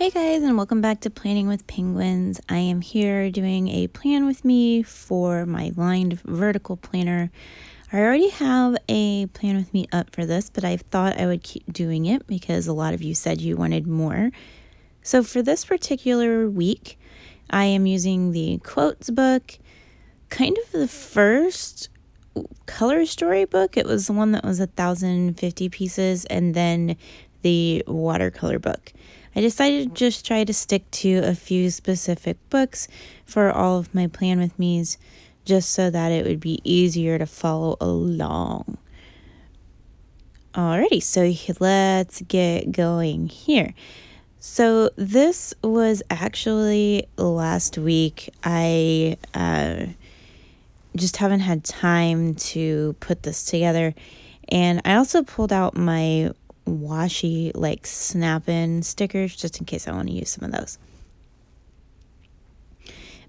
Hey guys, and welcome back to Planning with Penguins. I am here doing a plan with me for my lined vertical planner. I already have a plan with me up for this, but I thought I would keep doing it because a lot of you said you wanted more. So for this particular week, I am using the quotes book, kind of the first color story book. It was the one that was 1,050 pieces, and then the watercolor book. I decided to just try to stick to a few specific books for all of my plan with me's, just so that it would be easier to follow along. Alrighty, so let's get going here. So this was actually last week. I just haven't had time to put this together, and I also pulled out my washi like snap-in stickers just in case I want to use some of those.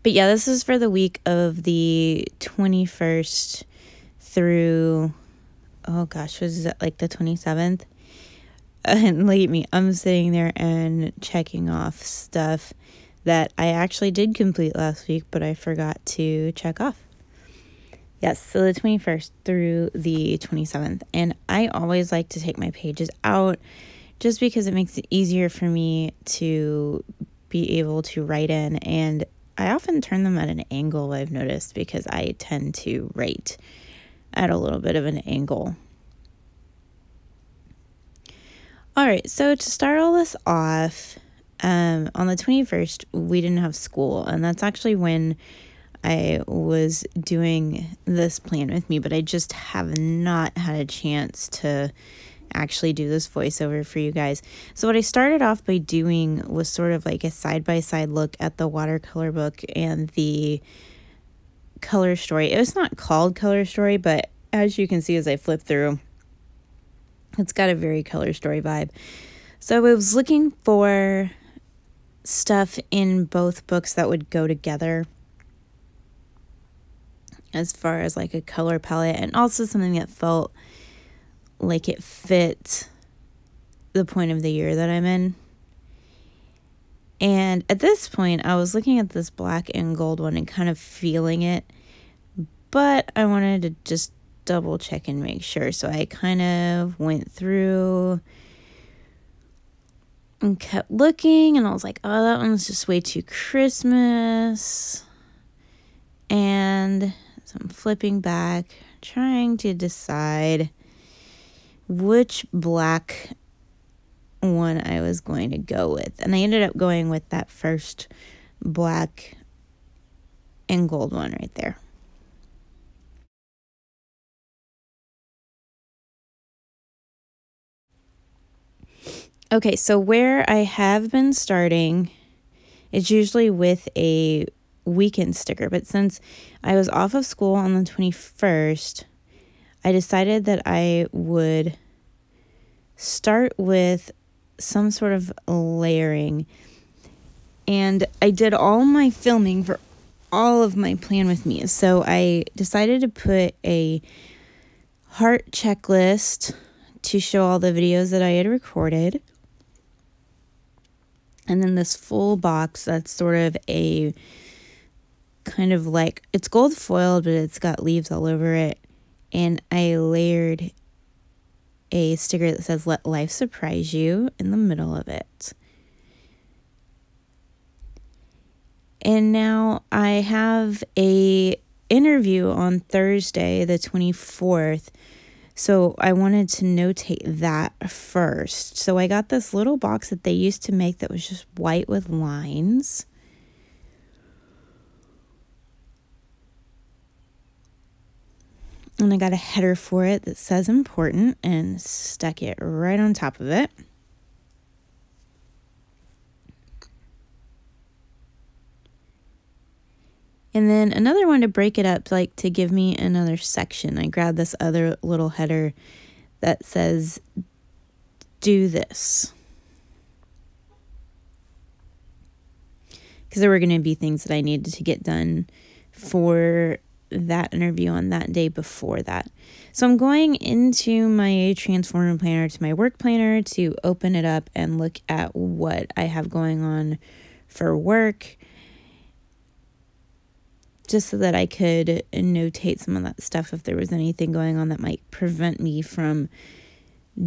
But yeah, this is for the week of the 21st through, oh gosh, was it like the 27th? And look at me, I'm sitting there and checking off stuff that I actually did complete last week, but I forgot to check off. Yes, so the 21st through the 27th. And I always like to take my pages out just because it makes it easier for me to be able to write in. And I often turn them at an angle, I've noticed, because I tend to write at a little bit of an angle. All right, so to start all this off, on the 21st, we didn't have school. And that's actually when I was doing this plan with me, but I just have not had a chance to actually do this voiceover for you guys. So what I started off by doing was sort of like a side-by-side look at the watercolor book and the color story. It was not called color story, but as you can see as I flip through, it's got a very color story vibe. So I was looking for stuff in both books that would go together, as far as like a color palette, and also something that felt like it fit the point of the year that I'm in. And at this point, I was looking at this black and gold one and kind of feeling it, but I wanted to just double check and make sure. So I kind of went through and kept looking, and I was like, oh, that one's just way too Christmas. And so I'm flipping back, trying to decide which black one I was going to go with. And I ended up going with that first black and gold one right there. Okay, so where I have been starting is usually with a weekend sticker, but since I was off of school on the 21st, I decided that I would start with some sort of layering. And I did all my filming for all of my plan with me, so I decided to put a heart checklist to show all the videos that I had recorded, and then this full box that's sort of a kind of like, it's gold foiled, but it's got leaves all over it. And I layered a sticker that says, "Let life surprise you," in the middle of it. And now I have a interview on Thursday, the 24th. So I wanted to notate that first. So I got this little box that they used to make that was just white with lines. And I got a header for it that says important and stuck it right on top of it. And then another one to break it up, like to give me another section. I grabbed this other little header that says, "Do this." Because there were going to be things that I needed to get done for that interview on that day before that. So I'm going into my Transformer planner, to my work planner, to open it up and look at what I have going on for work, just so that I could notate some of that stuff if there was anything going on that might prevent me from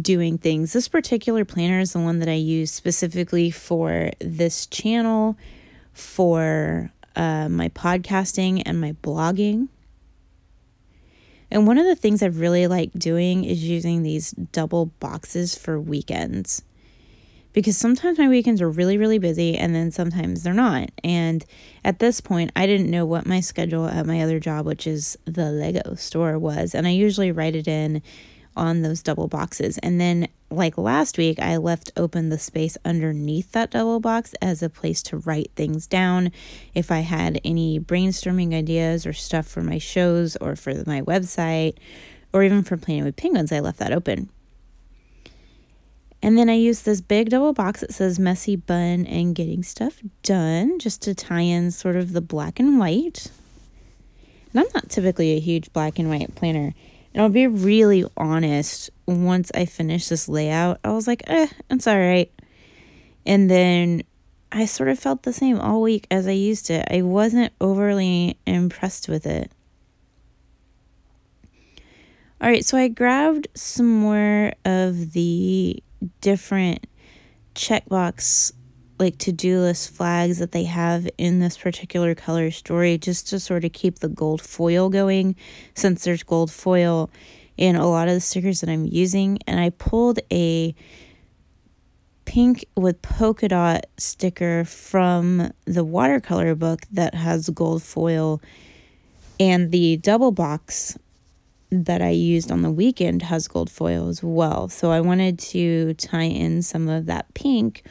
doing things. This particular planner is the one that I use specifically for this channel, for my podcasting and my blogging. And one of the things I really like doing is using these double boxes for weekends, because sometimes my weekends are really, really busy and then sometimes they're not. And at this point, I didn't know what my schedule at my other job, which is the Lego store, was. And I usually write it in on those double boxes. And then like last week, I left open the space underneath that double box as a place to write things down. If I had any brainstorming ideas or stuff for my shows or for my website, or even for Planning with Penguins, I left that open. And then I use this big double box that says Messy Bun and Getting Stuff Done, just to tie in sort of the black and white. And I'm not typically a huge black and white planner. And I'll be really honest, once I finished this layout, I was like, it's all right. And then I sort of felt the same all week as I used it. I wasn't overly impressed with it. All right, so I grabbed some more of the different checkbox, like to-do list flags that they have in this particular color story, just to sort of keep the gold foil going, since there's gold foil in a lot of the stickers that I'm using. And I pulled a pink with polka dot sticker from the watercolor book that has gold foil, and the double box that I used on the weekend has gold foil as well. So I wanted to tie in some of that pink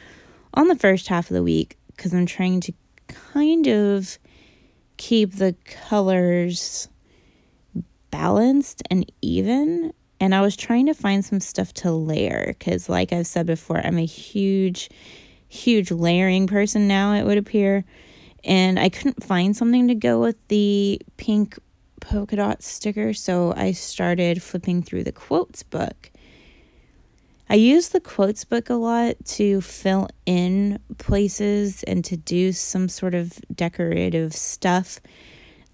on the first half of the week, because I'm trying to kind of keep the colors balanced and even. And I was trying to find some stuff to layer, because like I've said before, I'm a huge layering person now, it would appear. And I couldn't find something to go with the pink polka dot sticker, so I started flipping through the quotes book. I use the quotes book a lot to fill in places and to do some sort of decorative stuff.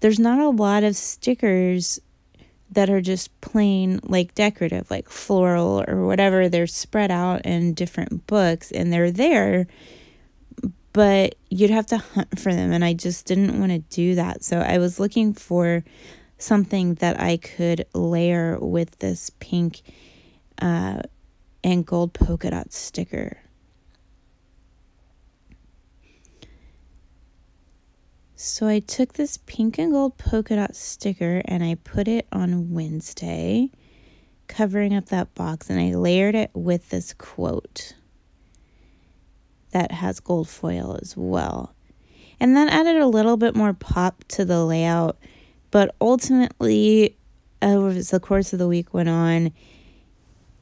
There's not a lot of stickers that are just plain like decorative, like floral or whatever. They're spread out in different books and they're there, but you'd have to hunt for them, and I just didn't want to do that. So I was looking for something that I could layer with this pink and gold polka dot sticker. So I took this pink and gold polka dot sticker and I put it on Wednesday, covering up that box, and I layered it with this quote that has gold foil as well. And that added a little bit more pop to the layout, but ultimately, as the course of the week went on,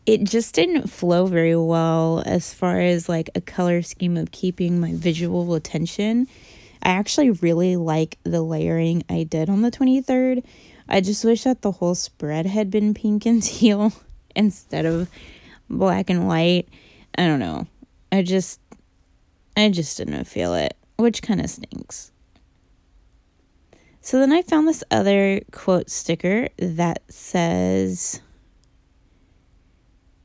it just didn't flow very well as far as like a color scheme of keeping my visual attention. I actually really like the layering I did on the 23rd. I just wish that the whole spread had been pink and teal instead of black and white. I don't know. I just didn't feel it, which kind of stinks. So then I found this other quote sticker that says,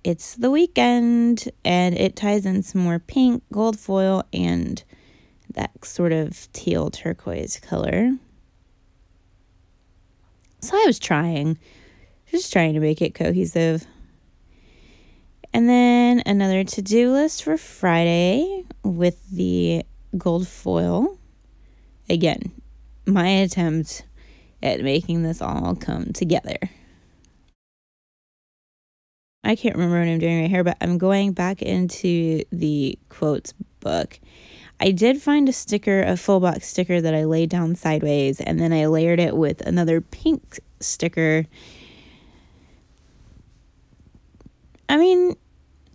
"It's the weekend," and it ties in some more pink, gold foil, and that sort of teal turquoise color. So I was just trying to make it cohesive. And then another to-do list for Friday with the gold foil. Again, my attempt at making this all come together. I can't remember what I'm doing right here, but I'm going back into the quotes book. I did find a full box sticker that I laid down sideways, and then I layered it with another pink sticker. I mean,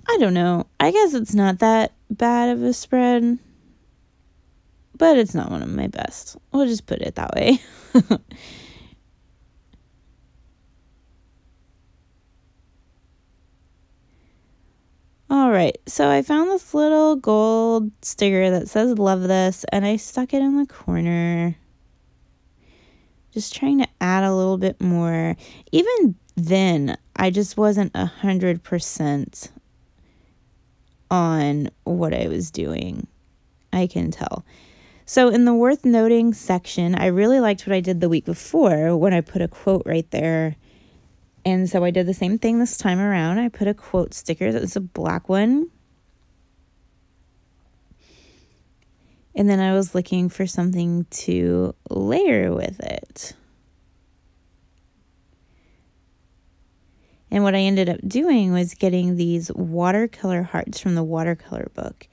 I don't know. I guess it's not that bad of a spread, but it's not one of my best. We'll just put it that way. All right, so I found this little gold sticker that says love this, and I stuck it in the corner. Just trying to add a little bit more. Even then, I just wasn't 100% on what I was doing. I can tell. So in the worth noting section, I really liked what I did the week before when I put a quote right there. And so I did the same thing this time around. I put a quote sticker that was a black one. And then I was looking for something to layer with it. And what I ended up doing was getting these watercolor hearts from the watercolor book.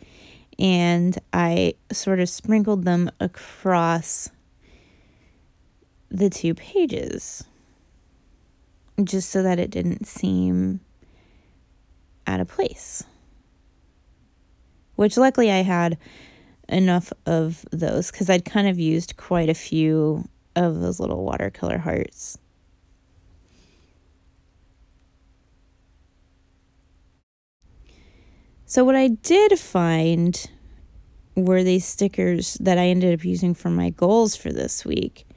And I sort of sprinkled them across the 2 pages, just so that it didn't seem out of place. Which luckily I had enough of those because I'd kind of used quite a few of those little watercolor hearts. So what I did find were these stickers that I ended up using for my goals for this week.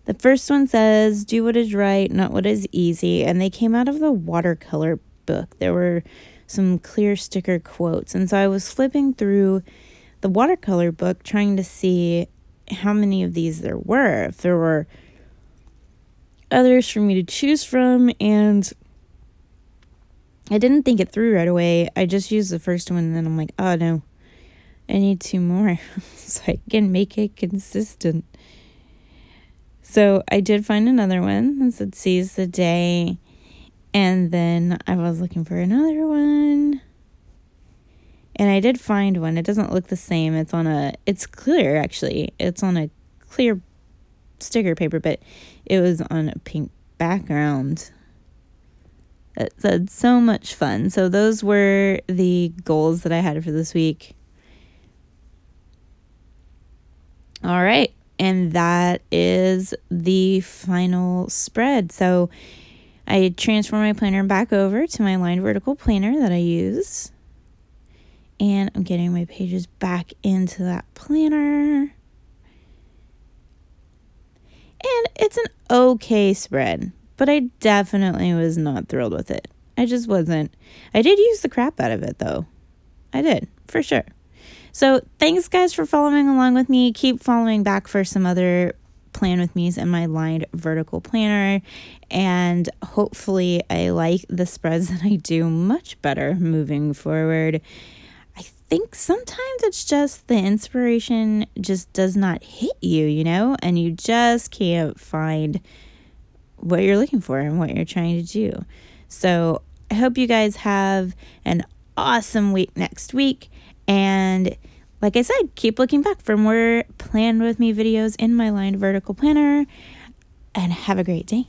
The first one says, do what is right, not what is easy. And they came out of the watercolor book. There were some clear sticker quotes. And so I was flipping through the watercolor book trying to see how many of these there were, if there were others for me to choose from. And I didn't think it through right away. I just used the first one and then I'm like, oh no, I need 2 more so I can make it consistent. So I did find another one that said seize the day. And then I was looking for another one. And I did find one. It doesn't look the same. It's clear actually. It's on a clear sticker paper, but it was on a pink background. It said so much fun. So those were the goals that I had for this week. All right. And that is the final spread. So I transferred my planner back over to my lined vertical planner that I use. And I'm getting my pages back into that planner. And it's an okay spread, but I definitely was not thrilled with it. I just wasn't. I did use the crap out of it, though. I did, for sure. So thanks, guys, for following along with me. Keep following back for some other plan with me's in my lined vertical planner. And hopefully I like the spreads that I do much better moving forward. I think sometimes it's just the inspiration just does not hit you, you know, and you just can't find what you're looking for and what you're trying to do. So I hope you guys have an awesome week next week. And like I said, keep looking back for more Plan With Me videos in my lined vertical planner. And have a great day.